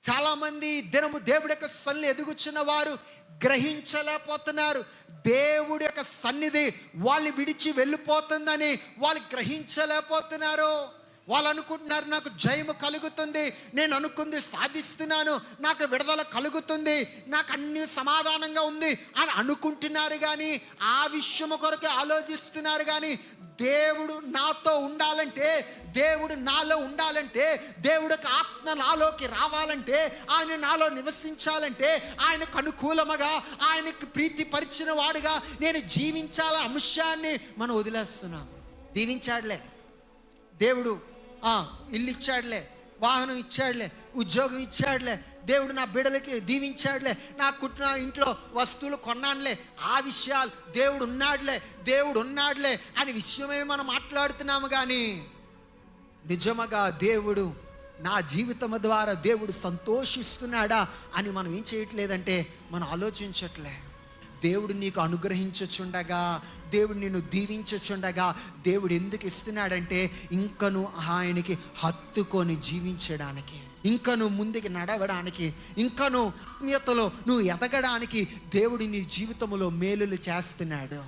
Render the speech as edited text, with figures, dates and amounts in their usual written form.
చాలామంది దినము దేవుడి యొక్క సన్నిధి ఎదుగుచున్న వారు గ్రహించలేకపోతున్నారు. దేవుడి యొక్క సన్నిధి వాళ్ళని విడిచి వెళ్ళిపోతుందని వాళ్ళు గ్రహించలేకపోతున్నారు. వాళ్ళు అనుకుంటున్నారు, నాకు జయము కలుగుతుంది, నేను అనుకుంది సాధిస్తున్నాను, నాకు విడుదల కలుగుతుంది, నాకు అన్ని సమాధానంగా ఉంది అని అనుకుంటున్నారు. కానీ ఆ విషయము కొరకు ఆలోచిస్తున్నారు. కానీ దేవుడు నాతో ఉండాలంటే, దేవుడు నాలో ఉండాలంటే, దేవుడి యొక్క ఆత్మ నాలోకి రావాలంటే, ఆయన నాలో నివసించాలంటే, ఆయనకు అనుకూలముగా, ఆయనకు ప్రీతి పరిచిన వాడుగా నేను జీవించాల అంశాన్ని మనం వదిలేస్తున్నాం. దీవించాడులే దేవుడు, ఇల్లు ఇచ్చాడులే, వాహనం ఇచ్చాడులే, ఉద్యోగం ఇచ్చాడులే, దేవుడు నా బిడ్డలకి దీవించాడులే, నా ఇంట్లో వస్తువులు కొన్నానులే, ఆ విషయాలు దేవుడు ఉన్నాడులే అనే విషయమే మనం మాట్లాడుతున్నాము. కానీ నిజముగా దేవుడు నా జీవితం ద్వారా దేవుడు సంతోషిస్తున్నాడా అని మనం ఏం చేయట్లేదంటే మనం ఆలోచించట్లే. దేవుడు నీకు అనుగ్రహించుచుండగా, దేవుడు నిన్ను దీవించుచుండగా దేవుడు ఎందుకు ఇస్తున్నాడంటే ఇంకను ఆయనకి హత్తుకొని జీవించడానికి, ఇంకను ముందుకు నడవడానికి, ఇంకను ఆత్మీయతలో నువ్వు ఎదగడానికి దేవుడు నీ జీవితంలో మేలులు చేస్తున్నాడు.